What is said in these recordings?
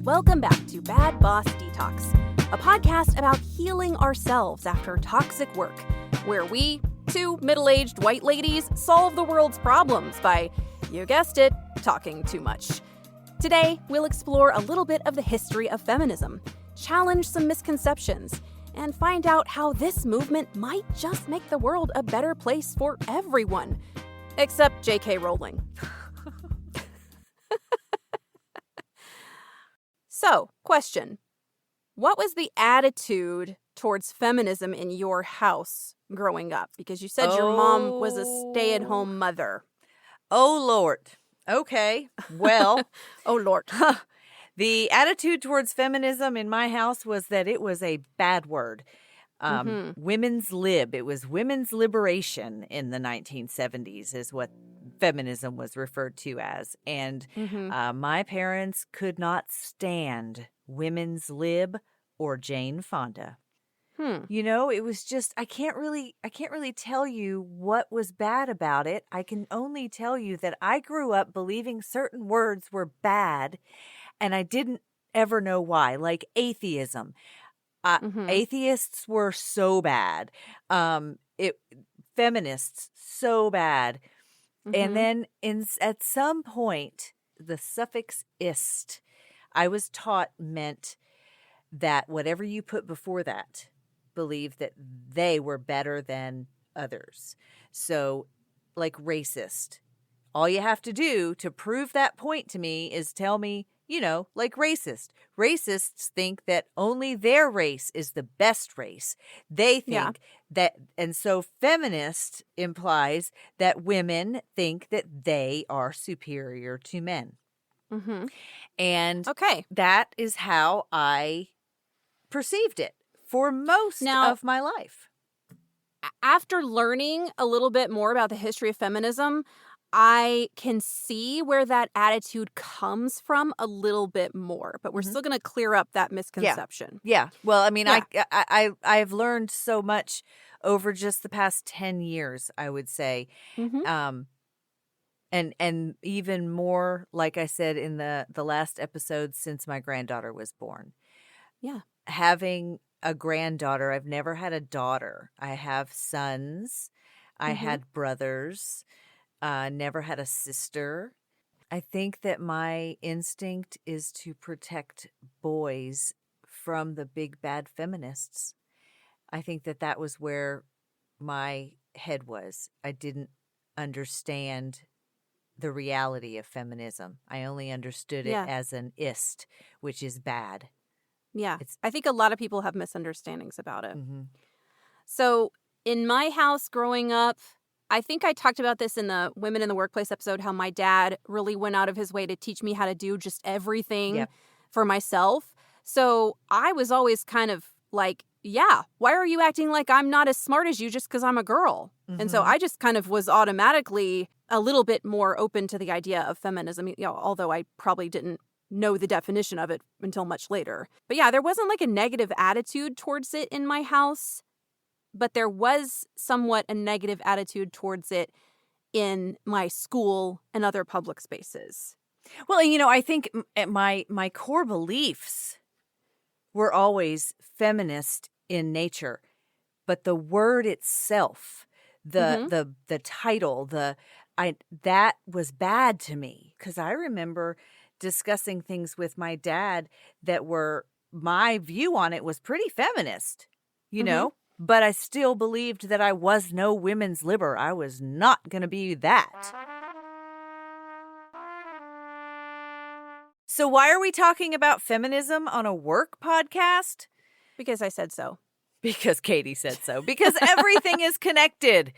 Welcome back to Bad Boss Detox, a podcast about healing ourselves after toxic work, where we, two middle-aged white ladies, solve the world's problems by, you guessed it, talking too much. Today, we'll explore a little bit of the history of feminism, challenge some misconceptions, and find out how this movement might just make the world a better place for everyone. Except J.K. Rowling. So, question. What was the attitude towards feminism in your house growing up? Because you said your mom was a stay-at-home mother. Oh, Lord. Okay. Well. Oh, Lord. The attitude towards feminism in my house was that it was a bad word. Women's lib. It was women's liberation in the 1970s is what feminism was referred to as. And my parents could not stand women's lib or Jane Fonda. You know, it was just, I can't really tell you what was bad about it. I can only tell you that I grew up believing certain words were bad, and I didn't ever know why, like atheism. Atheists were so bad. Feminists, so bad. And then at some point, the suffix "ist," I was taught meant that whatever you put before that, believed that they were better than others. So, like racist. All you have to do to prove that point to me is tell me, you know, like racist. Racists think that only their race is the best race. They think that, and so feminist implies that women think that they are superior to men. And that is how I perceived it for most of my life. After learning a little bit more about the history of feminism, I can see where that attitude comes from a little bit more, but we're still going to clear up that misconception. Yeah. Well, I mean, I've learned so much over just the past 10 years, I would say. And even more, like I said in the last episode, since my granddaughter was born. Yeah. Having a granddaughter, I've never had a daughter. I have sons. I had brothers. Never had a sister. I think that my instinct is to protect boys from the big bad feminists. I think that was where my head was. I didn't understand the reality of feminism. I only understood it as an ist, which is bad. Yeah, I think a lot of people have misunderstandings about it. So in my house growing up, I think I talked about this in the Women in the Workplace episode, how my dad really went out of his way to teach me how to do just everything for myself. So I was always kind of like, why are you acting like I'm not as smart as you just because I'm a girl? And so I just kind of was automatically a little bit more open to the idea of feminism, although I probably didn't know the definition of it until much later. But yeah, there wasn't like a negative attitude towards it in my house. But there was somewhat a negative attitude towards it in my school and other public spaces. Well, you know, I think my core beliefs were always feminist in nature, but the word itself, the title, that was bad to me because I remember discussing things with my dad that were, my view on it was pretty feminist, you know? But I still believed that I was no women's liber. I was not going to be that. So why are we talking about feminism on a work podcast? Because I said so. Because Katie said so. Because everything is connected.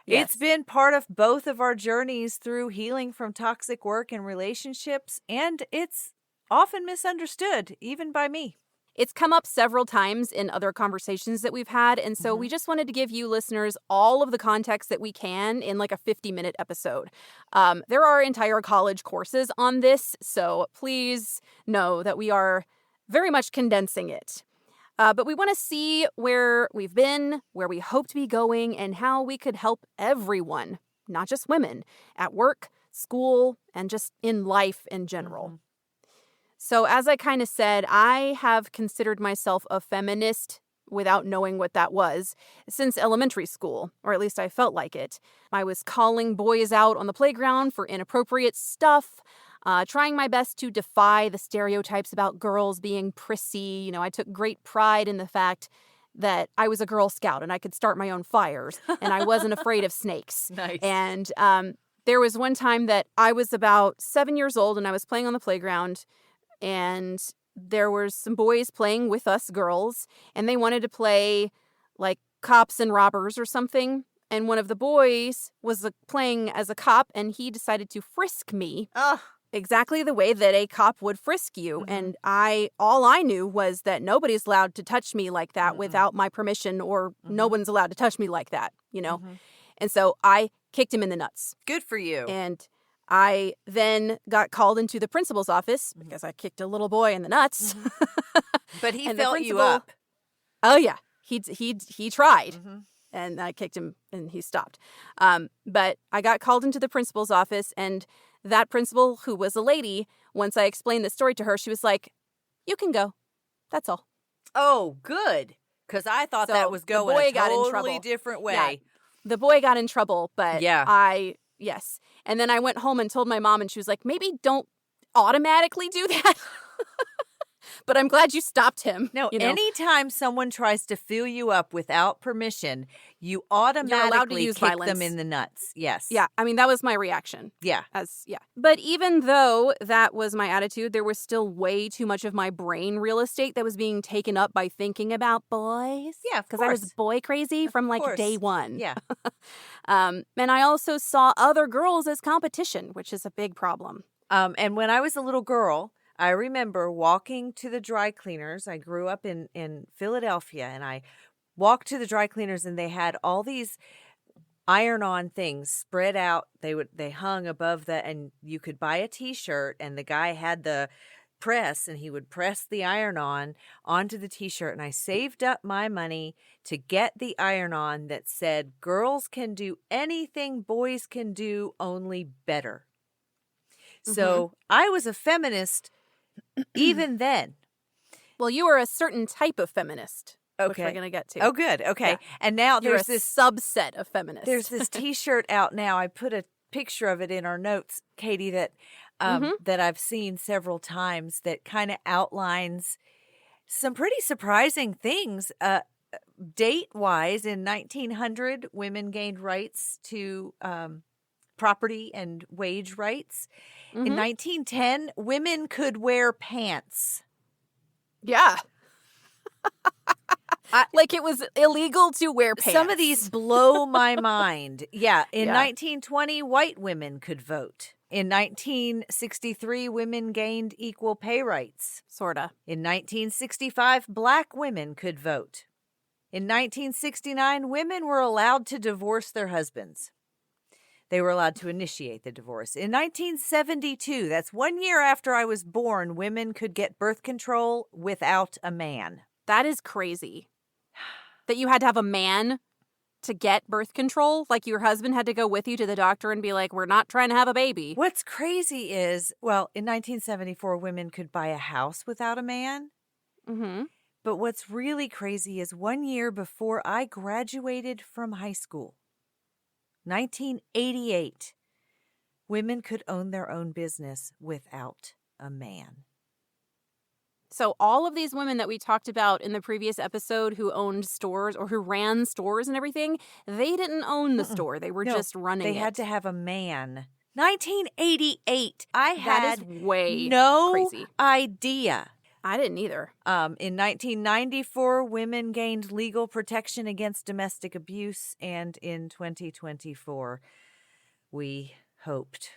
It's been part of both of our journeys through healing from toxic work and relationships, and it's often misunderstood, even by me. It's come up several times in other conversations that we've had, and so we just wanted to give you listeners all of the context that we can in like a 50-minute episode. There are entire college courses on this, so please know that we are very much condensing it. But we want to see where we've been, where we hope to be going, and how we could help everyone, not just women, at work, school, and just in life in general. So as I kind of said, I have considered myself a feminist without knowing what that was since elementary school, or at least I felt like it. I was calling boys out on the playground for inappropriate stuff, trying my best to defy the stereotypes about girls being prissy. You know, I took great pride in the fact that I was a Girl Scout and I could start my own fires and I wasn't afraid of snakes. Nice. And there was one time that I was about 7 years old and I was playing on the playground, and there were some boys playing with us girls, and they wanted to play like cops and robbers or something. And one of the boys was playing as a cop, and he decided to frisk me exactly the way that a cop would frisk you. Mhm. And all I knew was that nobody's allowed to touch me like that without my permission, or no one's allowed to touch me like that, you know? And so I kicked him in the nuts. Good for you. And I then got called into the principal's office because I kicked a little boy in the nuts. But he And the felt you principal- up. Oh yeah, he tried, and I kicked him, and he stopped. But I got called into the principal's office, and that principal, who was a lady, once I explained the story to her, she was like, "You can go. That's all." Oh, good. Because I thought So that was the going boy a got in totally trouble. different way. Yeah. The boy got in trouble, but Yeah. yes. And then I went home and told my mom, and she was like, "Maybe don't automatically do that." But I'm glad you stopped him. No, you know? anytime someone tries to fill you up without permission, you allowed to automatically use kick them violence. in the nuts. Yes. Yeah, I mean, that was my reaction. Yeah. But even though that was my attitude, there was still way too much of my brain real estate that was being taken up by thinking about boys. Yeah, of Because I was boy crazy from like course. day one. Yeah. And I also saw other girls as competition, which is a big problem. And when I was a little girl, I remember walking to the dry cleaners. I grew up in Philadelphia, and I walked to the dry cleaners, and they had all these iron-on things spread out. They hung above and you could buy a T-shirt, and the guy had the press, and he would press the iron-on onto the T-shirt. And I saved up my money to get the iron-on that said, "Girls can do anything boys can do, only better." So I was a feminist even then. Well, you are a certain type of feminist, which Okay. we're going to get to. Oh, good. Okay. Yeah. And now You're there's a this subset of feminists. there's this T-shirt out now. I put a picture of it in our notes, Katie, that that I've seen several times, that kind of outlines some pretty surprising things. Date-wise, in 1900, women gained rights to property and wage rights. In 1910, women could wear pants. Yeah. Like it was illegal to wear pants. Some of these blow my mind. Yeah. In Yeah. 1920, white women could vote. In 1963, women gained equal pay rights. Sorta. In 1965, black women could vote. In 1969, women were allowed to divorce their husbands. They were allowed to initiate the divorce. In 1972, that's 1 year after I was born, women could get birth control without a man. That is crazy. That you had to have a man to get birth control? Like your husband had to go with you to the doctor and be like, "We're not trying to have a baby." What's crazy is, well, in 1974, women could buy a house without a man. Mm-hmm. But what's really crazy is 1 year before I graduated from high school, 1988, women could own their own business without a man. So all of these women that we talked about in the previous episode who owned stores or who ran stores and everything, they didn't own the store. They were just running it. They had to have a man. 1988. I That had is way no crazy. idea. I didn't either. In 1994, women gained legal protection against domestic abuse, and in 2024, we hoped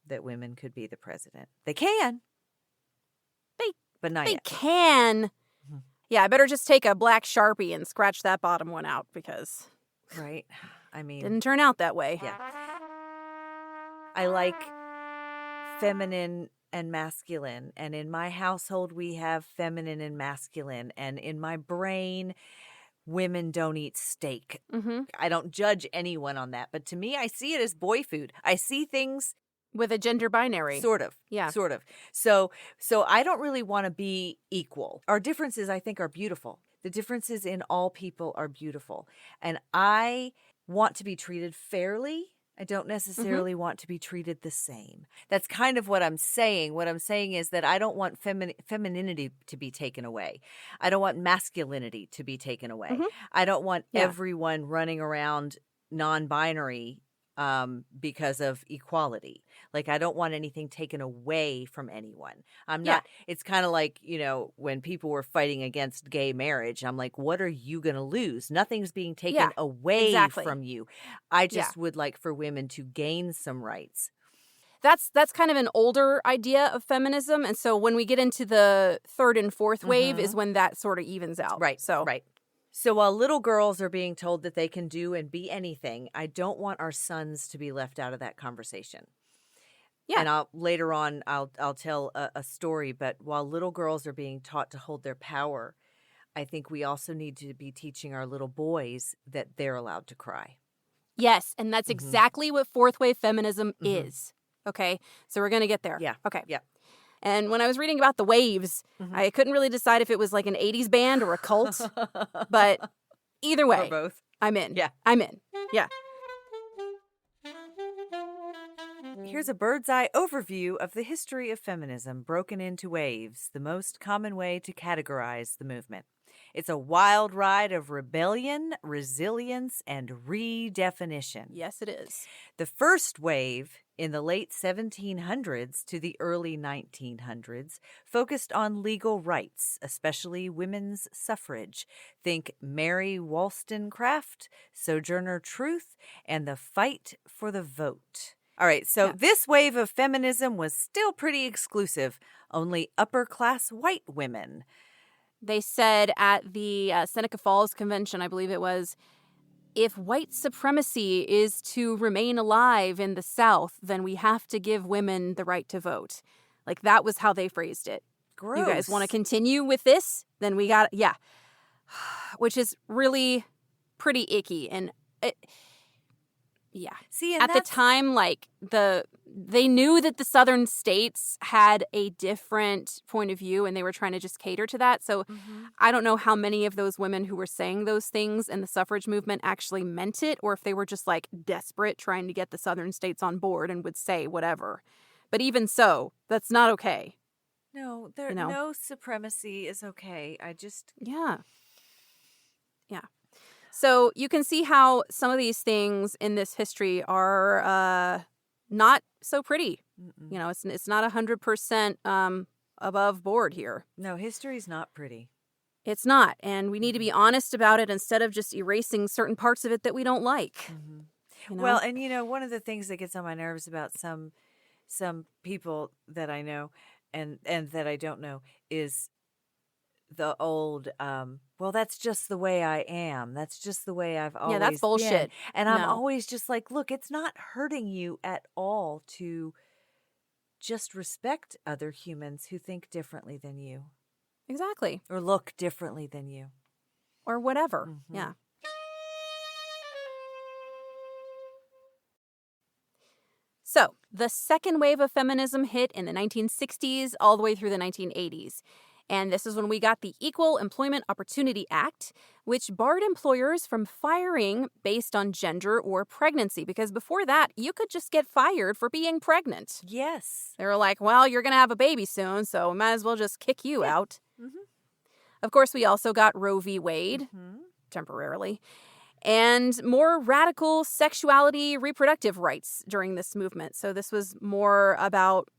that women could be the president. They can. But not They yet. can. Yeah, I better just take a black Sharpie and scratch that bottom one out because Right? I mean, didn't turn out that way. yeah. I like feminine and masculine. And in my household, we have feminine and masculine. And in my brain, women don't eat steak. Mm-hmm. I don't judge anyone on that. But to me, I see it as boy food. I see things With a gender binary. Sort of. Yeah. Sort of. So I don't really want to be equal. Our differences, I think, are beautiful. The differences in all people are beautiful. And I want to be treated fairly. I don't necessarily want to be treated the same. That's kind of what I'm saying. What I'm saying is that I don't want femininity to be taken away. I don't want masculinity to be taken away. I don't want everyone running around non-binary because of equality. Like, I don't want anything taken away from anyone. I'm not, it's kind of like, you know, when people were fighting against gay marriage, I'm like, what are you going to lose? Nothing's being taken away from you. I just would like for women to gain some rights. That's kind of an older idea of feminism. And so when we get into the third and fourth wave is when that sort of evens out. Right. So, right. So while little girls are being told that they can do and be anything, I don't want our sons to be left out of that conversation. Yeah. And later on, I'll tell a story. But while little girls are being taught to hold their power, I think we also need to be teaching our little boys that they're allowed to cry. Yes, and that's exactly what fourth wave feminism is. Okay, so we're going to get there. Yeah. Okay. Yeah. And when I was reading about the waves, I couldn't really decide if it was like an 80s band or a cult. But either way, or both. I'm in. Yeah. I'm in. Yeah. Here's a bird's eye overview of the history of feminism broken into waves, the most common way to categorize the movement. It's a wild ride of rebellion, resilience, and redefinition. Yes, it is. The first wave in the late 1700s to the early 1900s focused on legal rights, especially women's suffrage. Think Mary Wollstonecraft, Sojourner Truth, and the fight for the vote. All right, so this wave of feminism was still pretty exclusive, only upper-class white women. They said at the Seneca Falls Convention, I believe it was, if white supremacy is to remain alive in the South, then we have to give women the right to vote. Like, that was how they phrased it. Gross. You guys want to continue with this? Then we got, which is really pretty icky. And see, and at the time, like, they knew that the southern states had a different point of view and they were trying to just cater to that. So I don't know how many of those women who were saying those things in the suffrage movement actually meant it, or if they were just like desperate trying to get the southern states on board and would say whatever. But even so, that's not okay. No, no supremacy is okay. I just... Yeah. So you can see how some of these things in this history are not so pretty. You know, it's not 100% above board here. No, history's not pretty. It's not. And we need to be honest about it instead of just erasing certain parts of it that we don't like. You know? Well, and you know, one of the things that gets on my nerves about some people that I know and that I don't know is the old, well, that's just the way I am. That's just the way I've always been. Yeah, that's bullshit. And I'm always just like, look, it's not hurting you at all to just respect other humans who think differently than you. Exactly. Or look differently than you. Or whatever. Yeah. So, the second wave of feminism hit in the 1960s all the way through the 1980s. And this is when we got the Equal Employment Opportunity Act, which barred employers from firing based on gender or pregnancy. Because before that, you could just get fired for being pregnant. Yes. They were like, well, you're going to have a baby soon, so we might as well just kick you out. Of course, we also got Roe v. Wade, temporarily, and more radical sexuality reproductive rights during this movement. So this was more about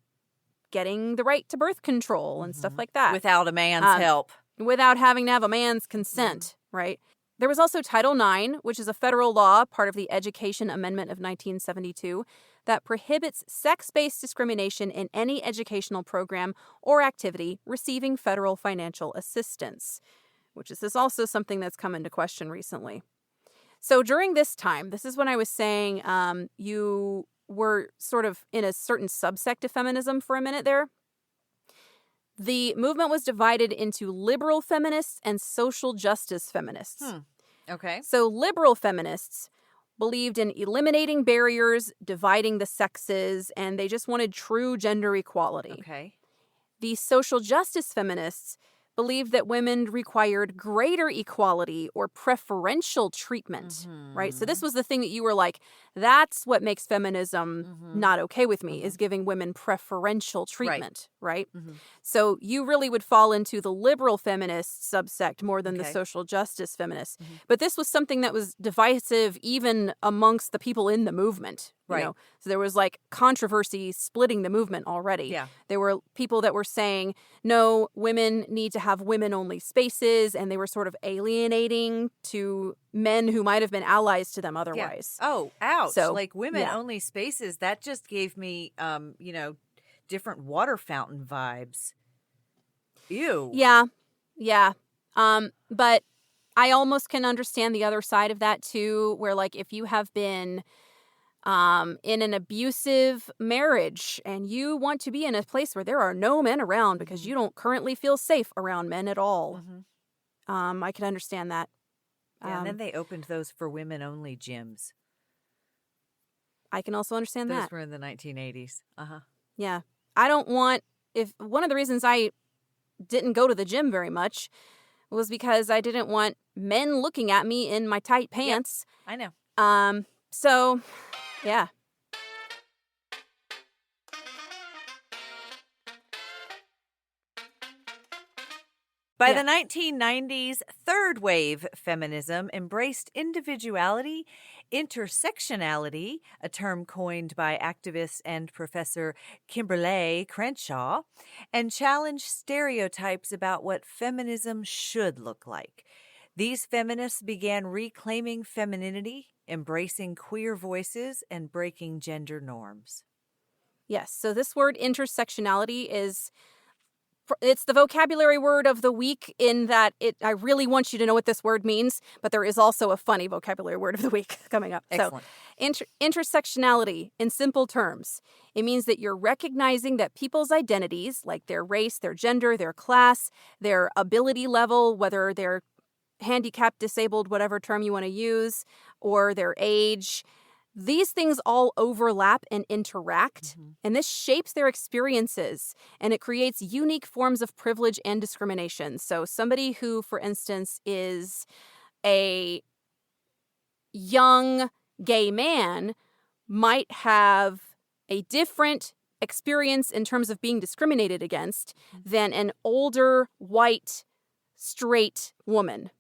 getting the right to birth control and stuff like that. Without a man's help. Without having to have a man's consent, right? There was also Title IX, which is a federal law, part of the Education Amendment of 1972, that prohibits sex-based discrimination in any educational program or activity receiving federal financial assistance, which is also something that's come into question recently. So during this time, this is when I was saying you were sort of in a certain subsect of feminism for a minute there. The movement was divided into liberal feminists and social justice feminists. Okay. So liberal feminists believed in eliminating barriers, dividing the sexes, and they just wanted true gender equality. Okay. The social justice feminists believed that women required greater equality or preferential treatment, right? So this was the thing that you were like, that's what makes feminism not okay with me, is giving women preferential treatment, right? So you really would fall into the liberal feminist subsect more than the social justice feminists. But this was something that was divisive even amongst the people in the movement. You know? So there was like controversy splitting the movement already. Yeah. There were people that were saying, no, women need to have women-only spaces, and they were sort of alienating to men who might have been allies to them otherwise. Yeah. Oh, ouch. So, like women-only spaces, that just gave me, different water fountain vibes. Ew. Yeah. Yeah. But I almost can understand the other side of that too, where like if you have been in an abusive marriage and you want to be in a place where there are no men around because you don't currently feel safe around men at all. I can understand that. Yeah, and then they opened those for women-only gyms. I can also understand that. Those were in the 1980s. Yeah. I don't want, if one of the reasons I didn't go to the gym very much was because I didn't want men looking at me in my tight pants. Yep, I know. So, yeah. By the 1990s, third wave feminism embraced individuality, intersectionality, a term coined by activist and Professor Kimberly Crenshaw, and challenged stereotypes about what feminism should look like. These feminists began reclaiming femininity, embracing queer voices, and breaking gender norms. Yes, so this word intersectionality it's the vocabulary word of the week in that I really want you to know what this word means, but there is also a funny vocabulary word of the week coming up. Excellent. So intersectionality, in simple terms, it means that you're recognizing that people's identities, like their race, their gender, their class, their ability level, whether they're handicapped, disabled, whatever term you want to use, or their age, these things all overlap and interact, and this shapes their experiences, and it creates unique forms of privilege and discrimination. So somebody who, for instance, is a young gay man might have a different experience in terms of being discriminated against than an older, white, straight woman.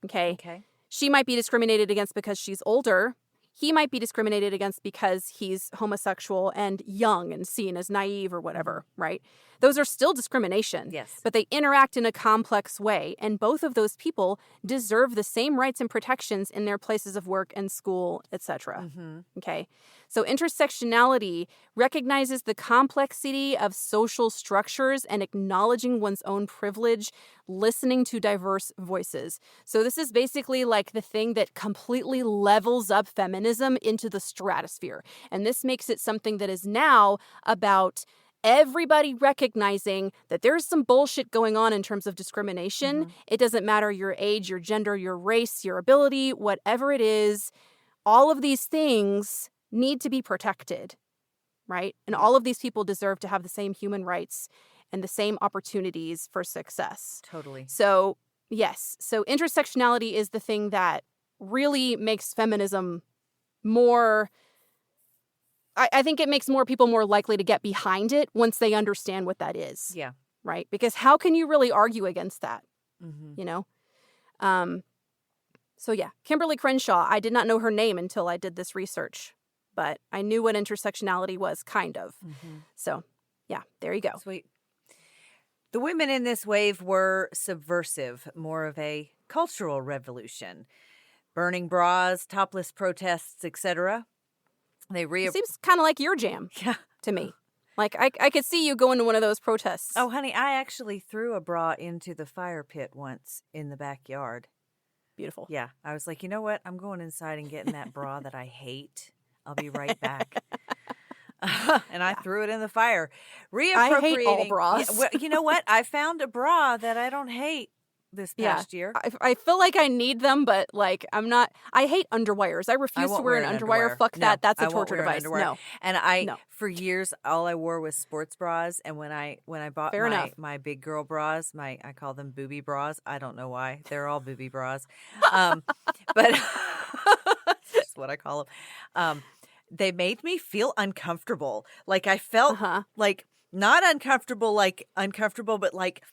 Okay. She might be discriminated against because she's older. He might be discriminated against because he's homosexual and young and seen as naive or whatever, right? Those are still discrimination. Yes. But they interact in a complex way, and both of those people deserve the same rights and protections in their places of work and school, etc. Okay? So intersectionality recognizes the complexity of social structures and acknowledging one's own privilege, listening to diverse voices. So this is basically like the thing that completely levels up feminism into the stratosphere. And this makes it something that is now about everybody recognizing that there's some bullshit going on in terms of discrimination. It doesn't matter your age, your gender, your race, your ability, whatever it is. All of these things need to be protected, right? And all of these people deserve to have the same human rights and the same opportunities for success. Totally. So, yes. So intersectionality is the thing that really makes feminism more... I think it makes more people more likely to get behind it once they understand what that is. Yeah. Right? Because how can you really argue against that? You know? So yeah, Kimberly Crenshaw, I did not know her name until I did this research, but I knew what intersectionality was, kind of. So yeah, there you go. Sweet. The women in this wave were subversive, more of a cultural revolution. Burning bras, topless protests, etc. It seems kind of like your jam to me. Like, I could see you going to one of those protests. Oh, honey, I actually threw a bra into the fire pit once in the backyard. Beautiful. Yeah. I was like, you know what? I'm going inside and getting that bra that I hate. I'll be right back. And I threw it in the fire. I hate all bras. Yeah, well, you know what? I found a bra that I don't hate, this Yeah. past year. I feel like I need them, but like I hate underwires. I refuse to won't wear an underwire. Fuck No, that. That's a I won't torture wear an device. underwear. No. And No. for years, all I wore was sports bras. And when I bought Fair enough. my big girl bras, I call them booby bras. I don't know why. They're all booby bras. But that's just what I call them. They made me feel uncomfortable. Like I felt like not uncomfortable, but like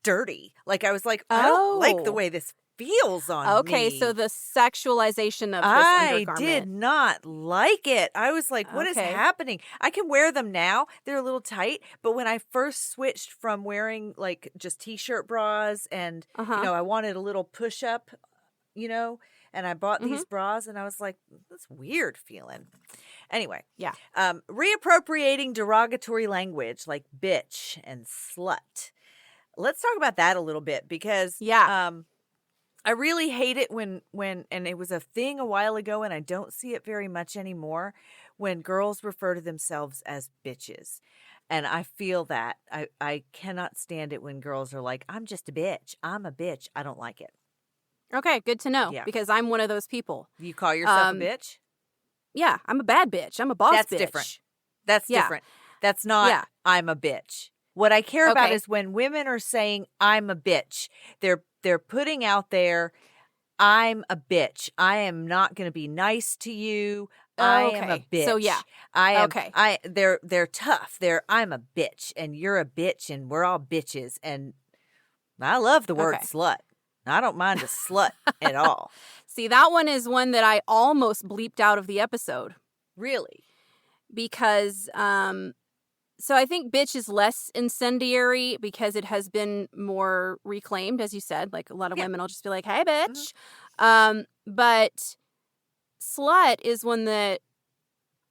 dirty. Like I was like, I don't like the way this feels on me. Okay, so the sexualization of this I undergarment. did not like it. I was like, what is happening? I can wear them now. They're a little tight. But when I first switched from wearing like just t-shirt bras and, I wanted a little push up, and I bought these bras and I was like, that's weird feeling. Anyway. Yeah. Reappropriating derogatory language like bitch and slut. Let's talk about that a little bit because I really hate it when and it was a thing a while ago and I don't see it very much anymore when girls refer to themselves as bitches. And I feel that. I cannot stand it when girls are like, I'm just a bitch. I'm a bitch. I don't like it. Okay, good to know because I'm one of those people. You call yourself a bitch? Yeah, I'm a bad bitch. I'm a boss bitch. That's different. That's different. That's not I'm a bitch. What I care about is when women are saying I'm a bitch. They're putting out there, I'm a bitch. I am not going to be nice to you. I am a bitch. So yeah. I am they're tough. I'm a bitch and you're a bitch and we're all bitches and I love the word slut. I don't mind a slut at all. See, that one is one that I almost bleeped out of the episode. Really? Because so I think bitch is less incendiary because it has been more reclaimed, as you said. Like a lot of women will just be like, hey, bitch. But slut is one that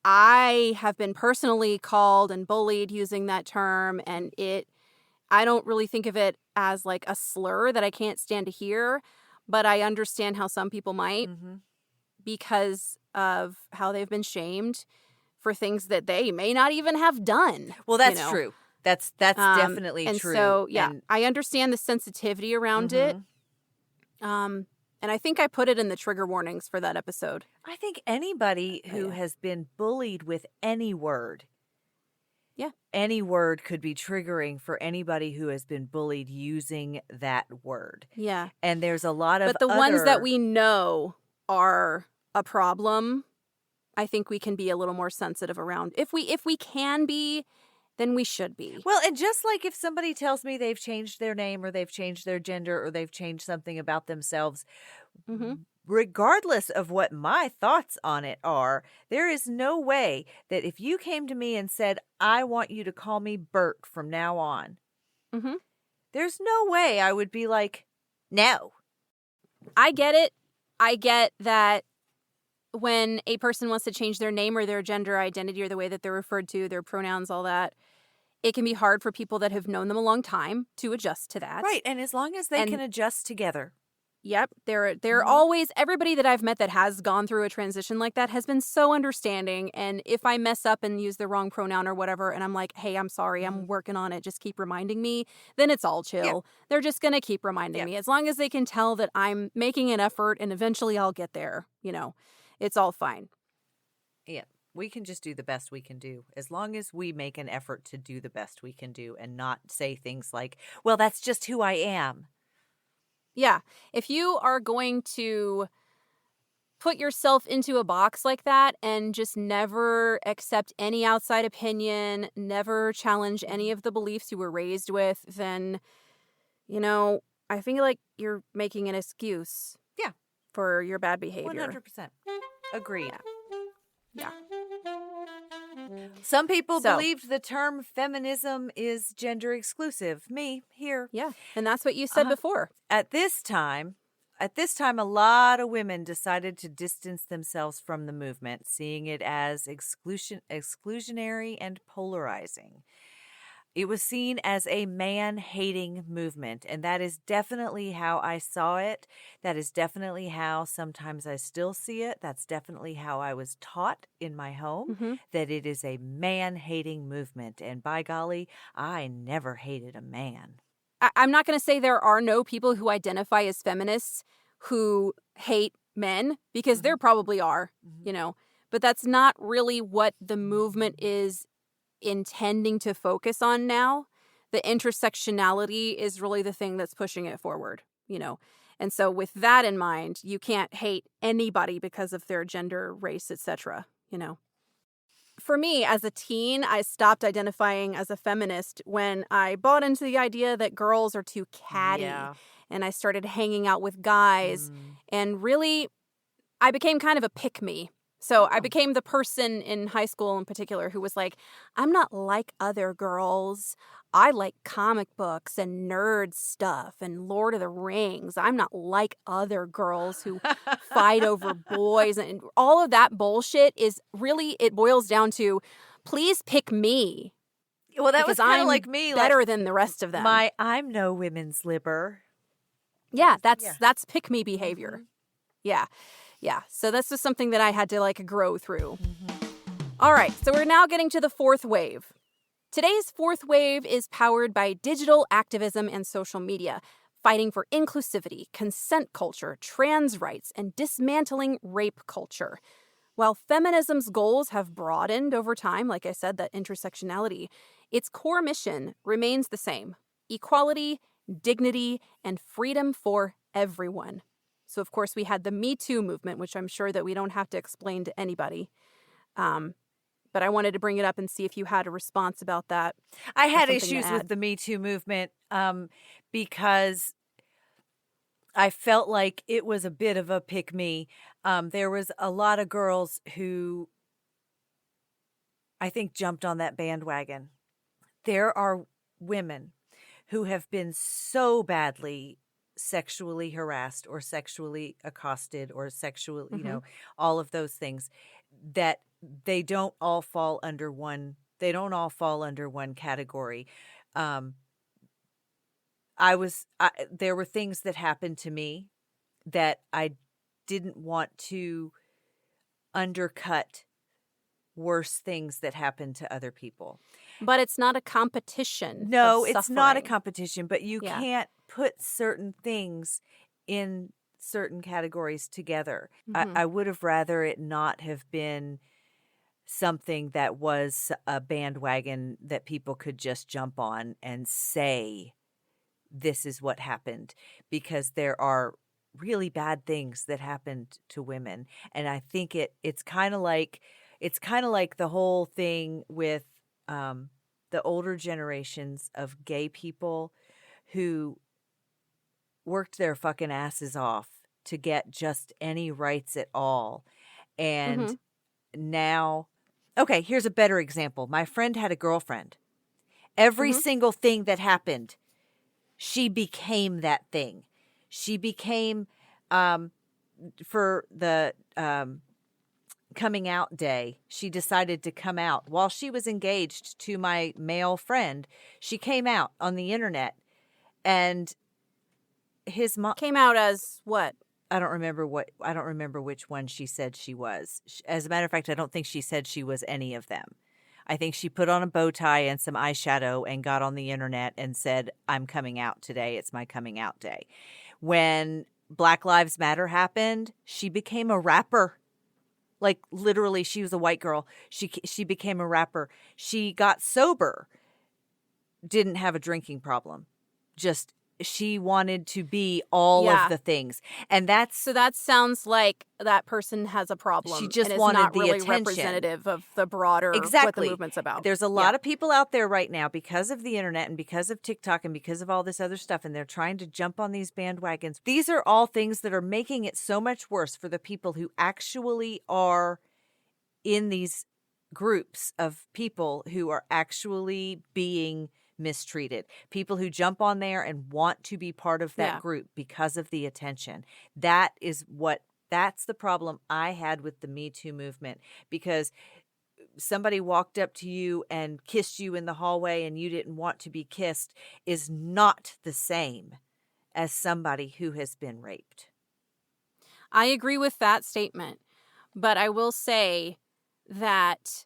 I have been personally called and bullied using that term. And I don't really think of it as like a slur that I can't stand to hear. But I understand how some people might because of how they've been shamed for things that they may not even have done. Well, that's true. That's definitely and true. So, I understand the sensitivity around it. And I think I put it in the trigger warnings for that episode. I think anybody who has been bullied with any word, any word could be triggering for anybody who has been bullied using that word. Yeah. And there's a lot of But the ones that we know are a problem, I think we can be a little more sensitive around. If we can be, then we should be. Well, and just like if somebody tells me they've changed their name or they've changed their gender or they've changed something about themselves, regardless of what my thoughts on it are, there is no way that if you came to me and said, I want you to call me Bert from now on, there's no way I would be like, no. I get it. I get that when a person wants to change their name or their gender identity or the way that they're referred to, their pronouns, all that, it can be hard for people that have known them a long time to adjust to that. Right. And as long as they can adjust together. Yep. They're always, everybody that I've met that has gone through a transition like that has been so understanding. And if I mess up and use the wrong pronoun or whatever, and I'm like, hey, I'm sorry, I'm working on it, just keep reminding me, then it's all chill. Yeah. They're just going to keep reminding me. As long as they can tell that I'm making an effort and eventually I'll get there, it's all fine. Yeah. We can just do the best we can do as long as we make an effort to do the best we can do and not say things like, well, that's just who I am. Yeah. If you are going to put yourself into a box like that and just never accept any outside opinion, never challenge any of the beliefs you were raised with, then, I feel like you're making an excuse. Yeah. For your bad behavior. 100%. Agreed. Yeah. Some people believed the term feminism is gender exclusive. Me, here. Yeah, and that's what you said before. At this time, a lot of women decided to distance themselves from the movement, seeing it as exclusionary and polarizing. It was seen as a man-hating movement, and that is definitely how I saw it. That is definitely how sometimes I still see it. That's definitely how I was taught in my home, that it is a man-hating movement. And by golly, I never hated a man. I'm not going to say there are no people who identify as feminists who hate men, because there probably are, you know, but that's not really what the movement is intending to focus on now. The intersectionality is really the thing that's pushing it forward, you know. And so with that in mind, you can't hate anybody because of their gender, race, etc., you know. For me, as a teen, I stopped identifying as a feminist when I bought into the idea that girls are too catty. Yeah. And I started hanging out with guys. And really, I became kind of a pick-me. So I became the person in high school in particular who was like, I'm not like other girls. I like comic books and nerd stuff and Lord of the Rings. I'm not like other girls who fight over boys. And all of that bullshit is really, it boils down to, please pick me. Well, that was kind of like me. Better than the rest of them. I'm no women's libber. Yeah, that's pick me behavior. Yeah. Yeah, so that's just something that I had to like grow through. All right, so we're now getting to the fourth wave. Today's fourth wave is powered by digital activism and social media, fighting for inclusivity, consent culture, trans rights, and dismantling rape culture. While feminism's goals have broadened over time, like I said, that intersectionality, its core mission remains the same: equality, dignity, and freedom for everyone. So, of course, we had the Me Too movement, which I'm sure that we don't have to explain to anybody. But I wanted to bring it up and see if you had a response about that. I had issues with the Me Too movement because I felt like it was a bit of a pick-me. There was a lot of girls who I think jumped on that bandwagon. There are women who have been so badly sexually harassed or sexually accosted or sexual, you know, all of those things, that they don't all fall under one category. There were things that happened to me that I didn't want to undercut worse things that happened to other people. But it's not a competition. No, it's not a competition, but you can't put certain things in certain categories together. I would have rather it not have been something that was a bandwagon that people could just jump on and say, this is what happened, because there are really bad things that happened to women. And I think it's kind of like the whole thing with the older generations of gay people who worked their fucking asses off to get just any rights at all. And now, okay, here's a better example. My friend had a girlfriend. Every single thing that happened, she became that thing. She became, for the coming out day, she decided to come out. While she was engaged to my male friend, she came out on the internet, and his mom came out as what? I don't remember which one she said she was. As a matter of fact, I don't think she said she was any of them. I think she put on a bow tie and some eyeshadow and got on the internet and said, I'm coming out today. It's my coming out day. When Black Lives Matter happened, she became a rapper. Like, literally, she was a white girl. She became a rapper. She got sober. Didn't have a drinking problem. Just, she wanted to be all of the things. And so that sounds like that person has a problem. She just and wanted not the really attention. Representative of the broader what the movement's about. There's a lot of people out there right now because of the internet and because of TikTok and because of all this other stuff, and they're trying to jump on these bandwagons. These are all things that are making it so much worse for the people who actually are in these groups of people who are actually being mistreated. People who jump on there and want to be part of that group because of the attention. That's the problem I had with the Me Too movement, because somebody walked up to you and kissed you in the hallway and you didn't want to be kissed is not the same as somebody who has been raped. I agree with that statement, but I will say that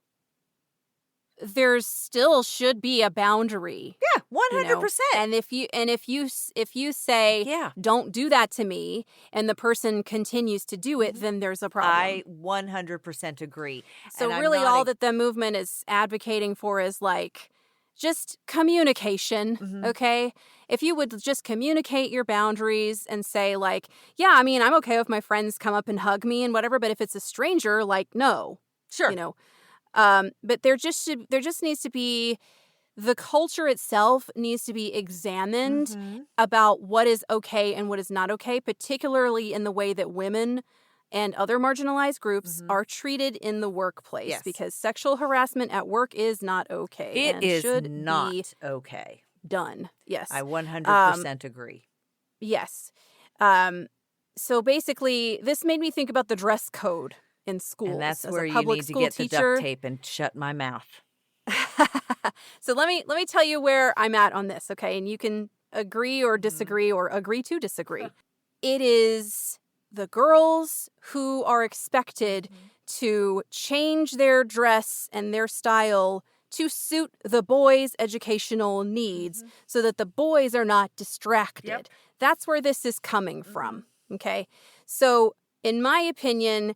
there still should be a boundary. Yeah, 100%. And if you say, don't do that to me, and the person continues to do it, then there's a problem. I 100% agree. So really all that the movement is advocating for is like just communication, okay? If you would just communicate your boundaries and say like, yeah, I mean, I'm okay if my friends come up and hug me and whatever, but if it's a stranger, like, no. Sure. But there just needs to be, the culture itself needs to be examined about what is okay and what is not okay, particularly in the way that women and other marginalized groups are treated in the workplace, because sexual harassment at work is not okay. It is not okay. Done. Yes. I 100% agree. Yes. So basically, this made me think about the dress code in schools. And that's where you need to get the duct tape and shut my mouth. So let me tell you where I'm at on this, okay? And you can agree or disagree or agree to disagree. It is the girls who are expected to change their dress and their style to suit the boys' educational needs so that the boys are not distracted. That's where this is coming from, okay? So in my opinion,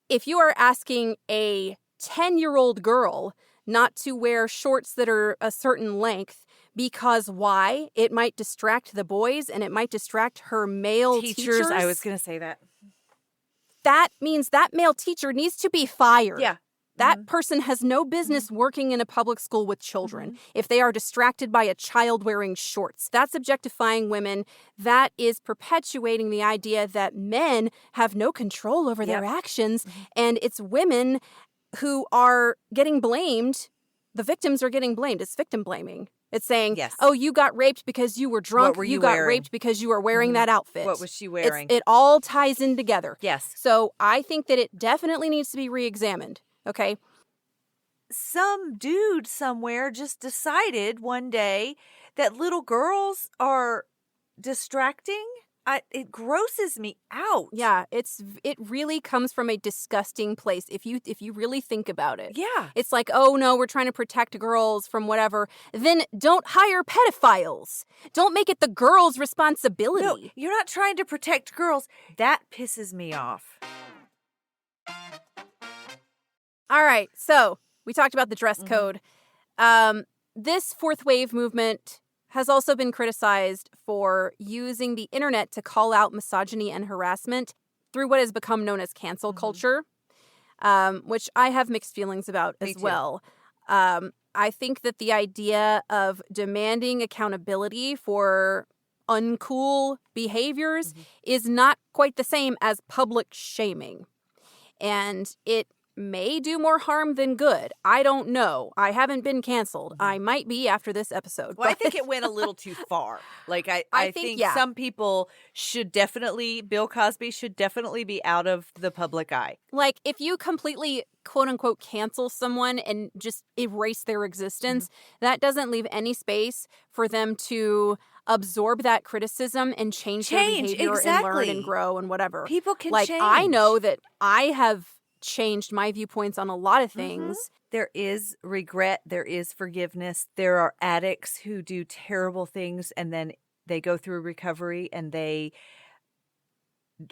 if you are asking a 10-year-old girl not to wear shorts that are a certain length, because why? It might distract the boys and it might distract her male teachers. I was going to say that. That means that male teacher needs to be fired. Yeah. That person has no business working in a public school with children if they are distracted by a child wearing shorts. That's objectifying women. That is perpetuating the idea that men have no control over their actions, and it's women who are getting blamed. The victims are getting blamed. It's victim blaming. It's saying, oh, you got raped because you were drunk. What were you got wearing? Raped because you were wearing that outfit. What was she wearing? It all ties in together. Yes. So I think that it definitely needs to be re-examined. Okay. Some dude somewhere just decided one day that little girls are distracting. It grosses me out. Yeah, it really comes from a disgusting place if you really think about it. Yeah. It's like, oh no, we're trying to protect girls from whatever. Then don't hire pedophiles. Don't make it the girl's responsibility. No, you're not trying to protect girls. That pisses me off. All right, so we talked about the dress code. This fourth wave movement has also been criticized for using the internet to call out misogyny and harassment through what has become known as cancel culture, which I have mixed feelings about as well. I think that the idea of demanding accountability for uncool behaviors is not quite the same as public shaming. And it may do more harm than good. I don't know. I haven't been canceled. I might be after this episode. Well, I think it went a little too far. Like, I think some people should definitely, Bill Cosby should definitely be out of the public eye. Like, if you completely, quote unquote, cancel someone and just erase their existence, that doesn't leave any space for them to absorb that criticism and change their behavior and learn and grow and whatever. People can change. Like, I know that I have changed my viewpoints on a lot of things. There is regret. There is forgiveness. There are addicts who do terrible things and then they go through recovery and they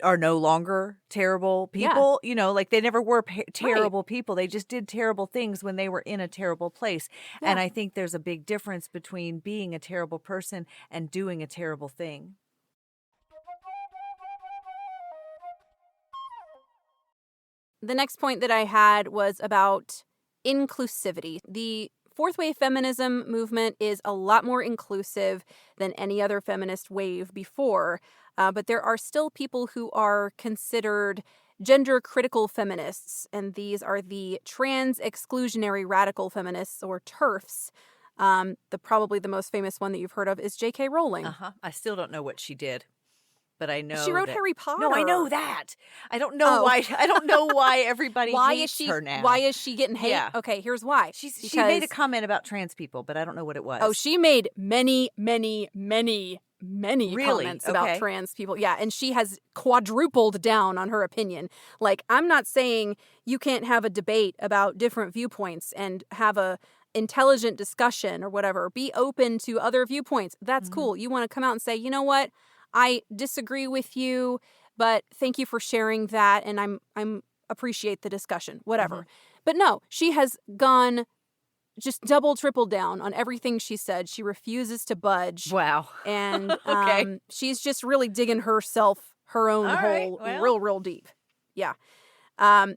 are no longer terrible people. You know, like they never were terrible people. They just did terrible things when they were in a terrible place. And I think there's a big difference between being a terrible person and doing a terrible thing. The next point that I had was about inclusivity. The fourth wave feminism movement is a lot more inclusive than any other feminist wave before, but there are still people who are considered gender critical feminists, and these are the trans exclusionary radical feminists, or TERFs. Probably the most famous one that you've heard of is J.K. Rowling. I still don't know what she did. But I know she wrote Harry Potter. No, I know that. I don't know why. I don't know why everybody hates her now. Why is she getting hate? Yeah. Okay, here's why. She made a comment about trans people, but I don't know what it was. Oh, she made many, many, many, many Really? comments about Okay. trans people. Yeah, and she has quadrupled down on her opinion. Like, I'm not saying you can't have a debate about different viewpoints and have a intelligent discussion or whatever. Be open to other viewpoints. That's cool. You want to come out and say, you know what? I disagree with you, but thank you for sharing that, and I'm appreciate the discussion. Whatever. But no, she has gone just double, triple down on everything she said. She refuses to budge. Wow. And Okay. she's just really digging herself, her own All right, hole well. real deep. Yeah.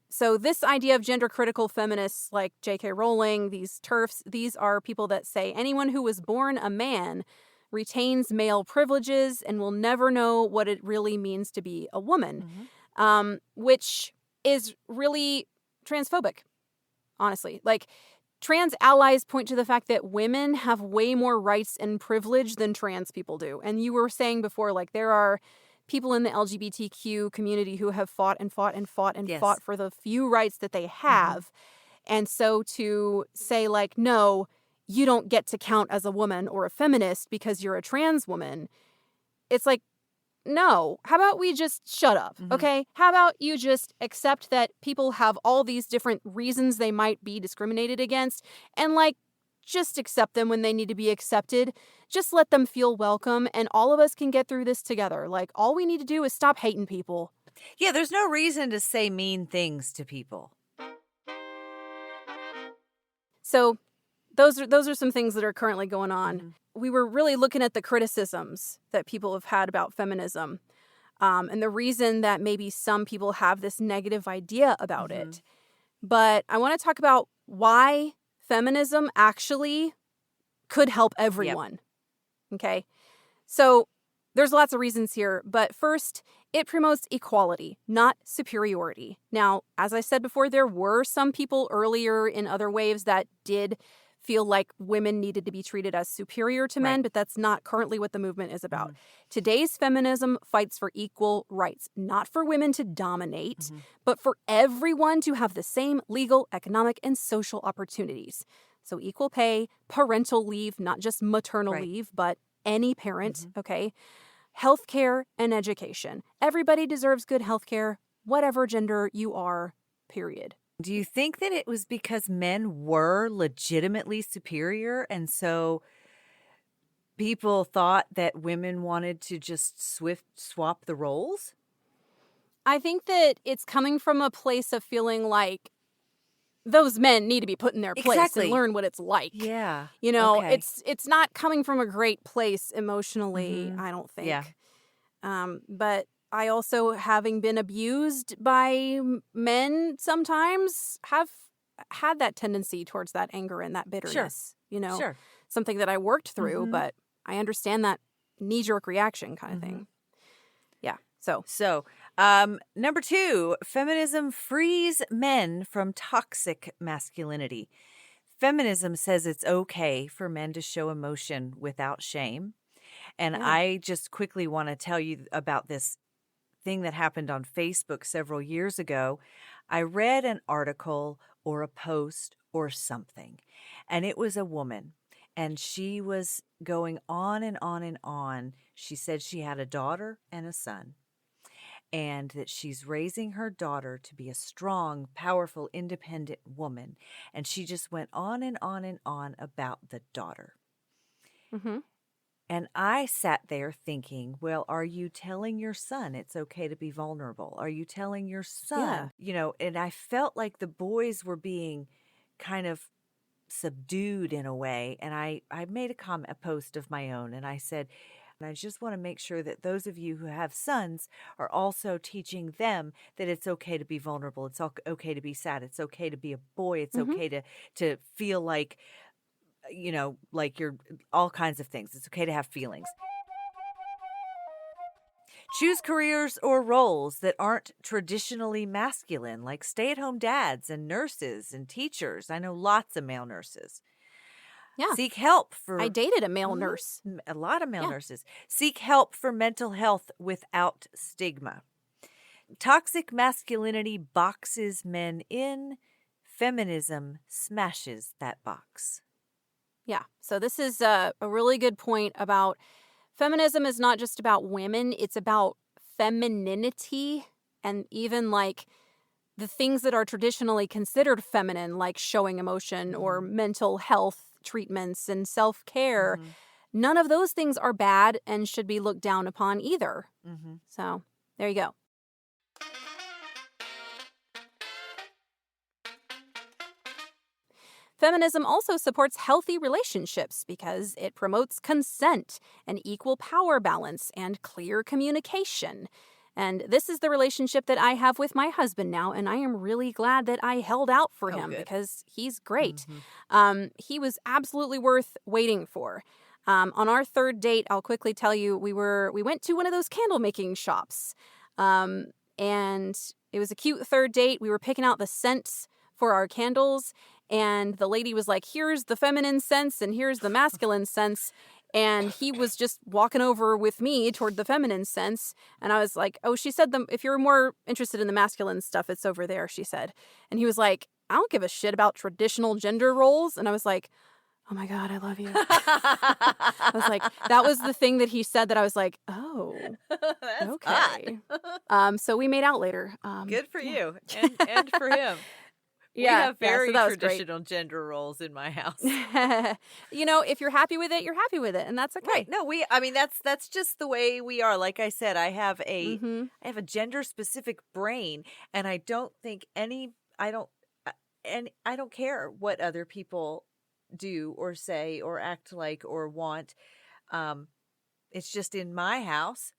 So this idea of gender critical feminists like J.K. Rowling, these TERFs, these are people that say anyone who was born a man retains male privileges and will never know what it really means to be a woman, which is really transphobic, honestly. Like, trans allies point to the fact that women have way more rights and privilege than trans people do. And you were saying before, like, there are people in the LGBTQ community who have fought and fought and fought and Yes. fought for the few rights that they have. And so to say, like, no, you don't get to count as a woman or a feminist because you're a trans woman, it's like, no, how about we just shut up, okay? How about you just accept that people have all these different reasons they might be discriminated against and, like, just accept them when they need to be accepted. Just let them feel welcome, and all of us can get through this together. Like, all we need to do is stop hating people. Yeah, there's no reason to say mean things to people. So those are some things that are currently going on. We were really looking at the criticisms that people have had about feminism, and the reason that maybe some people have this negative idea about it. But I want to talk about why feminism actually could help everyone. Okay? So there's lots of reasons here, but first, it promotes equality, not superiority. Now, as I said before, there were some people earlier in other waves that did feel like women needed to be treated as superior to men, but that's not currently what the movement is about. Today's feminism fights for equal rights, not for women to dominate, but for everyone to have the same legal, economic, and social opportunities. So equal pay, parental leave, not just maternal leave, but any parent, okay? Healthcare and education. Everybody deserves good healthcare, whatever gender you are, period. Do you think that it was because men were legitimately superior and so people thought that women wanted to just swap the roles? I think that it's coming from a place of feeling like those men need to be put in their place and learn what it's like. Yeah. You know, Okay. it's not coming from a great place emotionally, I don't think. Yeah. But I also, having been abused by men sometimes, have had that tendency towards that anger and that bitterness. You know, something that I worked through, but I understand that knee-jerk reaction kind of thing. Yeah. So, number 2, feminism frees men from toxic masculinity. Feminism says it's okay for men to show emotion without shame. And I just quickly want to tell you about this thing that happened on Facebook several years ago. I read an article or a post or something, and it was a woman, and she was going on and on and on. She said she had a daughter and a son, and that she's raising her daughter to be a strong, powerful, independent woman. And she just went on and on and on about the daughter. And I sat there thinking, well, are you telling your son it's okay to be vulnerable? Are you telling your son, you know, and I felt like the boys were being kind of subdued in a way. And I made a post of my own, and I said, and I just want to make sure that those of you who have sons are also teaching them that it's okay to be vulnerable. It's okay to be sad. It's okay to be a boy. It's okay to feel like, you know, like you're all kinds of things. It's okay to have feelings. Choose careers or roles that aren't traditionally masculine, like stay-at-home dads and nurses and teachers. I know lots of male nurses. yeah. Seek help for... I dated a male nurse. A lot of male nurses. Seek help for mental health without stigma. Toxic masculinity boxes men in. Feminism smashes that box. Yeah. So this is a really good point about Feminism is not just about women, it's about femininity and even like the things that are traditionally considered feminine, like showing emotion or mental health treatments and self-care. None of those things are bad and should be looked down upon either. So there you go. Feminism also supports healthy relationships because it promotes consent and equal power balance and clear communication. And this is the relationship that I have with my husband now, and I am really glad that I held out for him because he's great. He was absolutely worth waiting for. On our third date, I'll quickly tell you, we went to one of those candle making shops, and it was a cute third date. We were picking out the scents for our candles, and the lady was like, here's the feminine scents and here's the masculine scents. And he was just walking over with me toward the feminine scents. And I was like, oh, she said, if you're more interested in the masculine stuff, it's over there, she said. And he was like, I don't give a shit about traditional gender roles. And I was like, oh my God, I love you. I was like, that was the thing that he said that I was like, oh, That's okay. So we made out later. Good for you and for him. We have very traditional gender roles in my house. If you're happy with it, you're happy with it, and that's okay. Right. No, that's just the way we are. Like I said, I have a gender specific brain, and I don't care what other people do or say or act like or want. It's just in my house.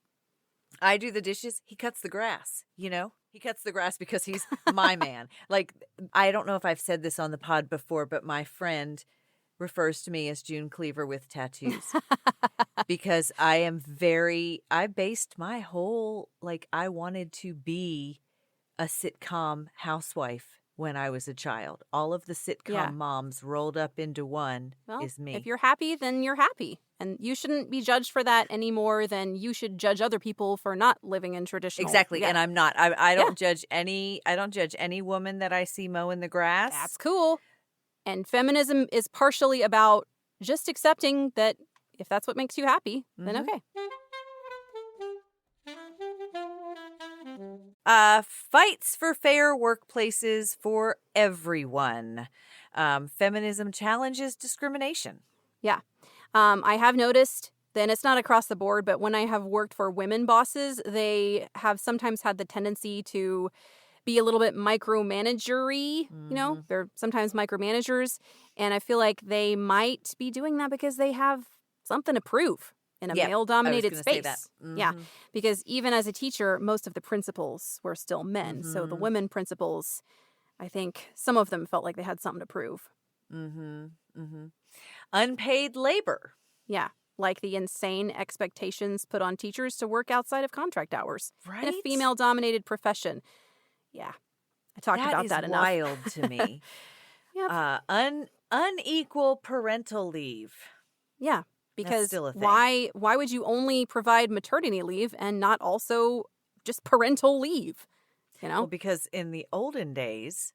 I do the dishes. He cuts the grass, He cuts the grass because he's my man. Like, I don't know if I've said this on the pod before, but my friend refers to me as June Cleaver with tattoos because I based my whole, I wanted to be a sitcom housewife when I was a child. All of the sitcom moms rolled up into one is me. If you're happy, then you're happy. And you shouldn't be judged for that any more than you should judge other people for not living in traditional. Exactly. And I'm not. I don't judge any woman that I see mowing the grass. That's cool. And feminism is partially about just accepting that if that's what makes you happy, then okay. Fights for fair workplaces for everyone. Feminism challenges discrimination. Yeah. I have noticed, and it's not across the board, but when I have worked for women bosses, they have sometimes had the tendency to be a little bit micromanagery. They're sometimes micromanagers. And I feel like they might be doing that because they have something to prove in a male-dominated space. Yeah, because even as a teacher, most of the principals were still men. So the women principals, I think some of them felt like they had something to prove. Unpaid labor. Yeah, like the insane expectations put on teachers to work outside of contract hours in a female-dominated profession. Yeah, I talked about that enough. That is wild to me. Unequal parental leave. Yeah, because why would you only provide maternity leave and not also just parental leave? Well, because in the olden days.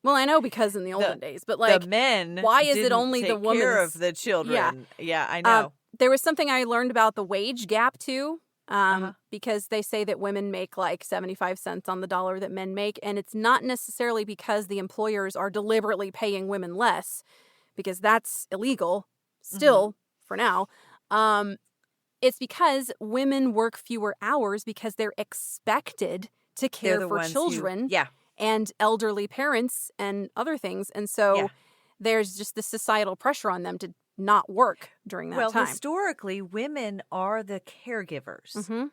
Well, I know because in the olden days, but like the men, why is it only the woman care of the children? Yeah, I know. There was something I learned about the wage gap too, because they say that women make like 75 cents on the dollar that men make, and it's not necessarily because the employers are deliberately paying women less, because that's illegal still for now. It's because women work fewer hours because they're expected to care for children. And elderly parents and other things. And so there's just this societal pressure on them to not work during that time. Well, historically, women are the caregivers.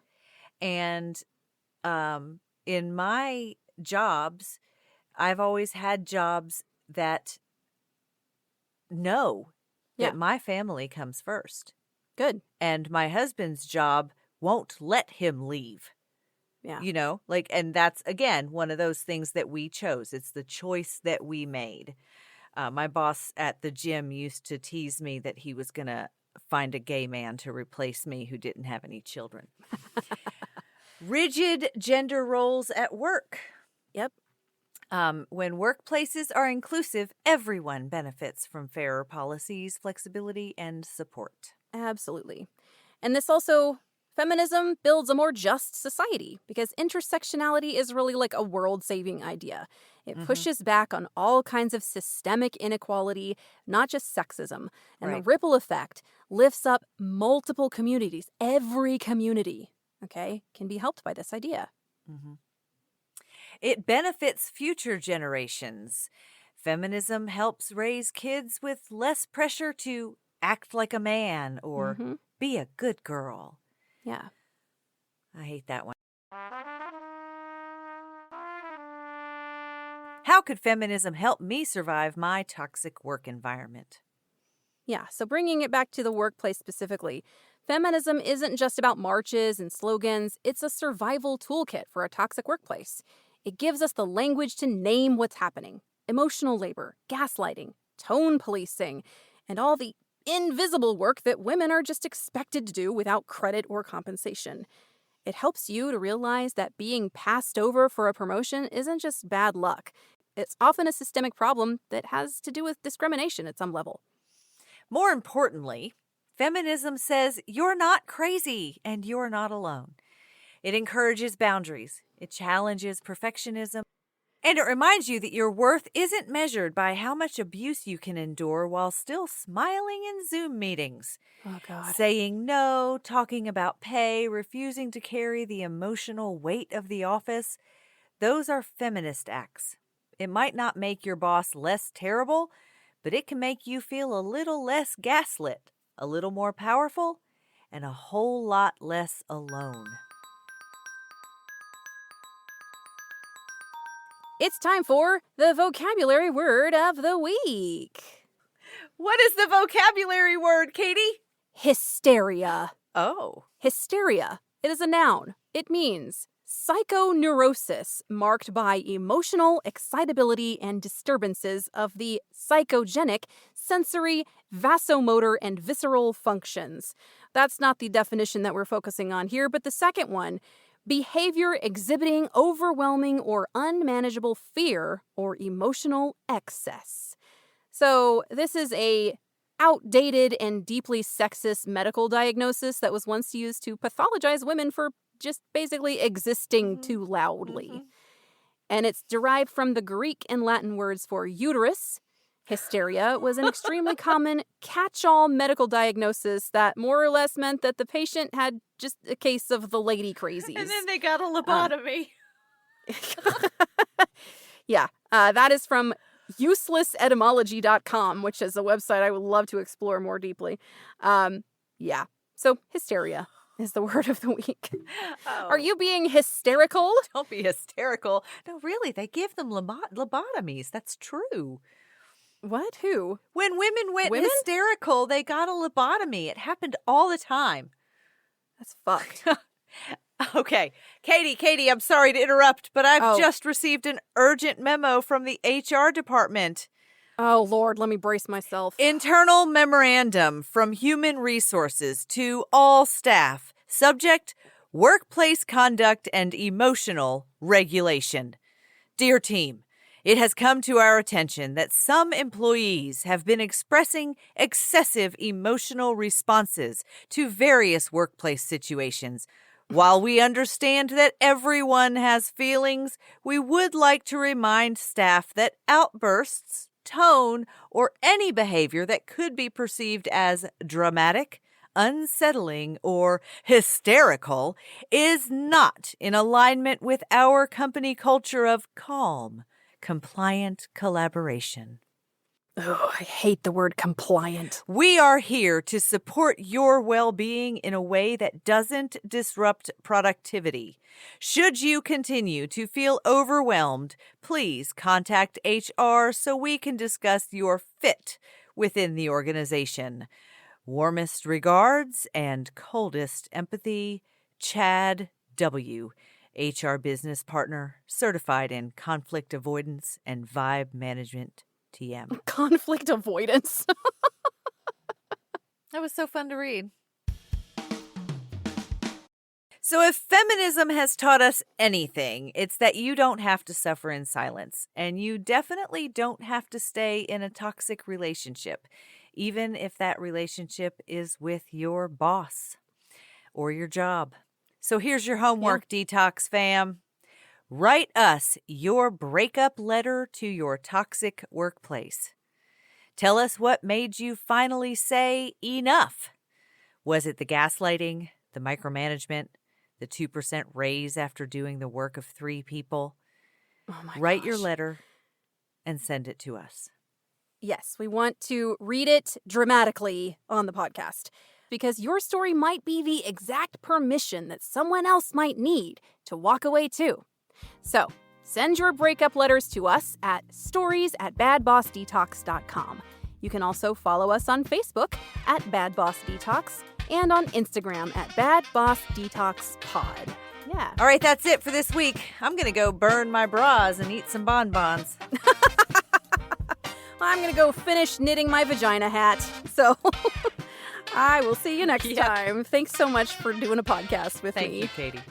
And in my jobs, I've always had jobs that know that my family comes first. Good. And my husband's job won't let him leave. Yeah. And that's, again, one of those things that we chose. It's the choice that we made. My boss at the gym used to tease me that he was going to find a gay man to replace me who didn't have any children. Rigid gender roles at work. Yep. When workplaces are inclusive, everyone benefits from fairer policies, flexibility, and support. Absolutely. And this also, feminism builds a more just society because intersectionality is really like a world-saving idea. It pushes back on all kinds of systemic inequality, not just sexism. And the ripple effect lifts up multiple communities. Every community, okay, can be helped by this idea. It benefits future generations. Feminism helps raise kids with less pressure to act like a man or be a good girl. Yeah. I hate that one. How could feminism help me survive my toxic work environment? Yeah, so bringing it back to the workplace specifically, feminism isn't just about marches and slogans, it's a survival toolkit for a toxic workplace. It gives us the language to name what's happening: emotional labor, gaslighting, tone policing, and all the invisible work that women are just expected to do without credit or compensation. It helps you to realize that being passed over for a promotion isn't just bad luck. It's often a systemic problem that has to do with discrimination at some level. More importantly, feminism says you're not crazy and you're not alone. It encourages boundaries, it challenges perfectionism, and it reminds you that your worth isn't measured by how much abuse you can endure while still smiling in Zoom meetings. Oh, God. Saying no, talking about pay, refusing to carry the emotional weight of the office, those are feminist acts. It might not make your boss less terrible, but it can make you feel a little less gaslit, a little more powerful, and a whole lot less alone. It's time for the vocabulary word of the week. What is the vocabulary word, Katie? Hysteria. Oh. Hysteria. It is a noun. It means psychoneurosis marked by emotional excitability and disturbances of the psychogenic, sensory, vasomotor, and visceral functions. That's not the definition that we're focusing on here, but the second one: behavior exhibiting overwhelming or unmanageable fear or emotional excess. So this is a outdated and deeply sexist medical diagnosis that was once used to pathologize women for just basically existing too loudly. And it's derived from the Greek and Latin words for uterus. Hysteria was an extremely common catch-all medical diagnosis that more or less meant that the patient had just a case of the lady crazies. And then they got a lobotomy. Yeah, that is from uselessetymology.com, which is a website I would love to explore more deeply. Yeah, so hysteria is the word of the week. Oh. Are you being hysterical? Don't be hysterical. No, really, they give them lobotomies. That's true. What? Who? When women went hysterical, they got a lobotomy. It happened all the time. That's fucked. Okay. Katie, I'm sorry to interrupt, but I've just received an urgent memo from the HR department. Oh, Lord, let me brace myself. Internal memorandum from Human Resources to all staff. Subject: workplace conduct and emotional regulation. Dear team, it has come to our attention that some employees have been expressing excessive emotional responses to various workplace situations. While we understand that everyone has feelings, we would like to remind staff that outbursts, tone, or any behavior that could be perceived as dramatic, unsettling, or hysterical is not in alignment with our company culture of calm, compliant collaboration. Oh, I hate the word compliant. We are here to support your well-being in a way that doesn't disrupt productivity. Should you continue to feel overwhelmed, please contact HR so we can discuss your fit within the organization. Warmest regards and coldest empathy, Chad W., HR business partner, certified in conflict avoidance and vibe management. TM. Conflict avoidance. That was so fun to read. So if feminism has taught us anything, it's that you don't have to suffer in silence, and you definitely don't have to stay in a toxic relationship, even if that relationship is with your boss. or your job. So here's your homework, Detox fam. Write us your breakup letter to your toxic workplace. Tell us what made you finally say enough. Was it the gaslighting, the micromanagement, the 2% raise after doing the work of 3 people? Oh my Write your gosh. letter and send it to us. Yes, we want to read it dramatically on the podcast because your story might be the exact permission that someone else might need to walk away too. So, send your breakup letters to us at stories@badbossdetox.com. You can also follow us on Facebook at Bad Boss Detox and on Instagram at Bad Boss Detox Pod. Yeah. All right, that's it for this week. I'm going to go burn my bras and eat some bonbons. I'm going to go finish knitting my vagina hat. So I will see you next time. Thanks so much for doing a podcast with me. Thank you, Katie.